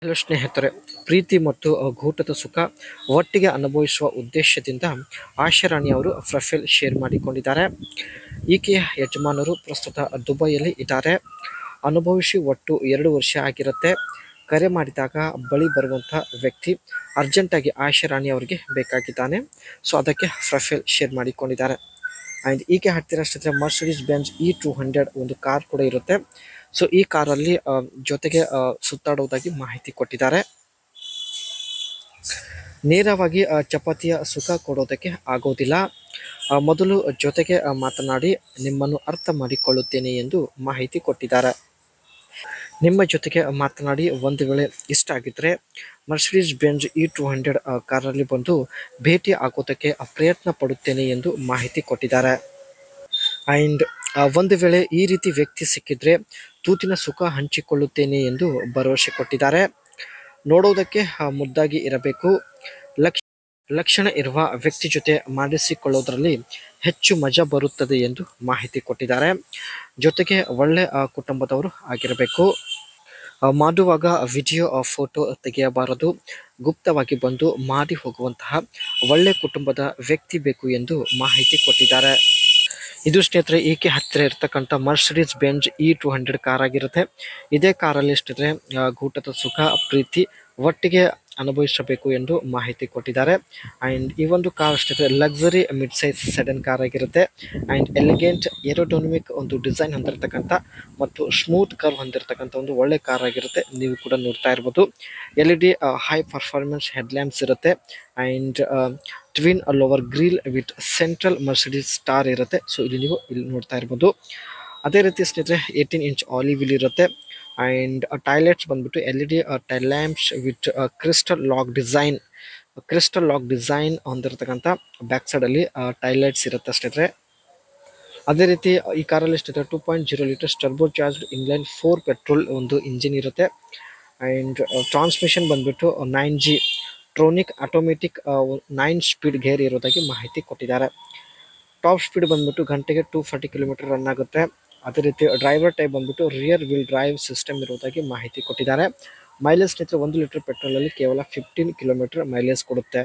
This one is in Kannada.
ಹಲೋ ಸ್ನೇಹಿತರೆ, ಪ್ರೀತಿ ಮತ್ತು ಗೂಟದ ಸುಖ ಒಟ್ಟಿಗೆ ಅನುಭವಿಸುವ ಉದ್ದೇಶದಿಂದ ಆಶಾರಾಣಿ ಅವರು ಪ್ರೊಫೈಲ್ ಶೇರ್ ಮಾಡಿಕೊಂಡಿದ್ದಾರೆ. ಈಕೆಯ ಯಜಮಾನರು ಪ್ರಸ್ತುತ ದುಬೈಯಲ್ಲಿ ಇದ್ದಾರೆ. ಅನುಭವಿಸಿ ಒಟ್ಟು 2 ವರ್ಷ ಆಗಿರುತ್ತೆ. ಕರೆ ಮಾಡಿದಾಗ ಬಳಿ ಬರುವಂಥ ವ್ಯಕ್ತಿ ಅರ್ಜೆಂಟಾಗಿ ಆಶಾರಾಣಿ ಅವರಿಗೆ ಬೇಕಾಗಿದ್ದಾನೆ. ಸೊ ಅದಕ್ಕೆ ಪ್ರೊಫೈಲ್ ಶೇರ್ ಮಾಡಿಕೊಂಡಿದ್ದಾರೆ. ಆ್ಯಂಡ್ ಈಕೆ ಹತ್ತಿರ ಅಷ್ಟೇ ಮರ್ಸಿಡೀಸ್ ಬೆಂಜ್ E200 ಒಂದು ಕಾರ್ ಕೂಡ ಇರುತ್ತೆ. ಸೊ ಈ ಕಾರಲ್ಲಿ ಜೊತೆಗೆ ಸುತ್ತಾಡುವುದಾಗಿ ಮಾಹಿತಿ ಕೊಟ್ಟಿದ್ದಾರೆ. ನೇರವಾಗಿ ಚಪಾತಿಯ ಸುಖ ಕೊಡೋದಕ್ಕೆ ಆಗೋದಿಲ್ಲ. ಮೊದಲು ಜೊತೆಗೆ ಮಾತನಾಡಿ ನಿಮ್ಮನ್ನು ಅರ್ಥ ಮಾಡಿಕೊಳ್ಳುತ್ತೇನೆ ಎಂದು ಮಾಹಿತಿ ಕೊಟ್ಟಿದ್ದಾರೆ. ನಿಮ್ಮ ಜೊತೆಗೆ ಮಾತನಾಡಿ ಒಂದು ವೇಳೆ ಇಷ್ಟ ಆಗಿದ್ದರೆ ಮರ್ಸಿಡೀಸ್ ಬೆಂಜ್ E200 ಕಾರಲ್ಲಿ ಬಂದು ಭೇಟಿ ಆಗೋದಕ್ಕೆ ಪ್ರಯತ್ನ ಪಡುತ್ತೇನೆ ಎಂದು ಮಾಹಿತಿ ಕೊಟ್ಟಿದ್ದಾರೆ. ಆ್ಯಂಡ್ ಒಂದು ವೇಳೆ ಈ ರೀತಿ ವ್ಯಕ್ತಿ ಸಿಕ್ಕಿದ್ರೆ ತೂತಿನ ಸುಖ ಹಂಚಿಕೊಳ್ಳುತ್ತೇನೆ ಎಂದು ಭರವಸೆ ಕೊಟ್ಟಿದ್ದಾರೆ. ನೋಡೋದಕ್ಕೆ ಮುದ್ದಾಗಿ ಇರಬೇಕು. ಲಕ್ಷಣ ಇರುವ ವ್ಯಕ್ತಿ ಜೊತೆ ಮಾಡಿಸಿಕೊಳ್ಳೋದ್ರಲ್ಲಿ ಹೆಚ್ಚು ಮಜಾ ಬರುತ್ತದೆ ಎಂದು ಮಾಹಿತಿ ಕೊಟ್ಟಿದ್ದಾರೆ. ಜೊತೆಗೆ ಒಳ್ಳೆ ಕುಟುಂಬದವರು ಆಗಿರಬೇಕು. ಮಾಡುವಾಗ ವಿಡಿಯೋ ಫೋಟೋ ತೆಗೆಯಬಾರದು. ಗುಪ್ತವಾಗಿ ಬಂದು ಮಾಡಿ ಹೋಗುವಂತಹ ಒಳ್ಳೆ ಕುಟುಂಬದ ವ್ಯಕ್ತಿ ಬೇಕು ಎಂದು ಮಾಹಿತಿ ಕೊಟ್ಟಿದ್ದಾರೆ. ಇದು ಸ್ನೇಹಿತರೆ ಈಕೆ ಹತ್ತಿರ ಇರ್ತಕ್ಕಂಥ ಮರ್ಸಿಡೀಸ್ ಬೆಂಜ್ E200 ಕಾರ್ ಆಗಿರುತ್ತೆ. ಇದೇ ಕಾರಲ್ಲಿ ಸ್ನೇಹಿತರೆ ಗೂಟದ ಸುಖ ಪ್ರೀತಿ ಒಟ್ಟಿಗೆ ಅನುಭವಿಸಬೇಕು ಎಂದು ಮಾಹಿತಿ ಕೊಟ್ಟಿದ್ದಾರೆ. ಆ್ಯಂಡ್ ಈ ಒಂದು ಕಾರ್ ಸ್ನೇಹಿತರೆ luxury mid size sedan car ಆಗಿರುತ್ತೆ. ಆ್ಯಂಡ್ ಎಲಿಗೆಂಟ್ ಏರೋಡೈನಮಿಕ್ ಒಂದು ಡಿಸೈನ್ ಹೊಂದಿರತಕ್ಕಂಥ ಮತ್ತು ಸ್ಮೂತ್ ಕರ್ವ್ ಹೊಂದಿರತಕ್ಕಂಥ ಒಂದು ಒಳ್ಳೆ ಕಾರ್ ಆಗಿರುತ್ತೆ. ನೀವು ಕೂಡ ನೋಡ್ತಾ ಇರ್ಬೋದು. LED ಹೈ ಪರ್ಫಾರ್ಮೆನ್ಸ್ ಹೆಡ್ಲ್ಯಾಂಪ್ಸ್ ಇರುತ್ತೆ. And twin lower grill with central Mercedes star ಇರುತ್ತೆ. ಸೊ ಇಲ್ಲಿ ನೋಡ್ತಾ ಇರ್ಬೋದು. ಅದೇ ರೀತಿ ಸ್ನೇಹಿತರೆ 18 ಇಂಚ್ ಆಲಿ ವೀಲ್ ಇರುತ್ತೆ. ಆ್ಯಂಡ್ ಟಾಯ್ಲೆಟ್ಸ್ ಬಂದ್ಬಿಟ್ಟು LED tail lamps with crystal look design ಹೊಂದಿರತಕ್ಕಂಥ ಬ್ಯಾಕ್ ಸೈಡಲ್ಲಿ ಟೈಲೈಟ್ಸ್ ಇರುತ್ತೆ ಸ್ನೇಹಿತರೆ. ಅದೇ ರೀತಿ ಈ ಕಾರಲ್ಲಿ ಸ್ನೇಹಿತರೆ 2.0 litres turbo charged inline 4 petrol ಒಂದು ಇಂಜಿನ್ ಇರುತ್ತೆ. ಆ್ಯಂಡ್ ಟ್ರಾನ್ಸ್ಮಿಷನ್ ಬಂದ್ಬಿಟ್ಟು 9G tronic automatic 9 speed gear ಇರೋದಾಗಿ ಮಾಹಿತಿ ಕೊಟ್ಟಿದ್ದಾರೆ. ಟಾಪ್ ಸ್ಪೀಡ್ ಬಂದ್ಬಿಟ್ಟು ಗಂಟೆಗೆ 240 ಕಿಲೋಮೀಟರ್ ರನ್ ಆಗುತ್ತೆ. ಅದೇ ರೀತಿ ಡ್ರೈವರ್ ಟೈಪ್ ಬಂದ್ಬಿಟ್ಟು ರಿಯರ್ ವೀಲ್ ಡ್ರೈವ್ ಸಿಸ್ಟಮ್ ಇರುವುದಾಗಿ ಮಾಹಿತಿ ಕೊಟ್ಟಿದ್ದಾರೆ. ಮೈಲೇಜ್ ಸ್ನೇಹಿತರೆ 1 ಲೀಟರ್ ಪೆಟ್ರೋಲಲ್ಲಿ ಕೇವಲ 15 ಕಿಲೋಮೀಟರ್ ಮೈಲೇಜ್ ಕೊಡುತ್ತೆ.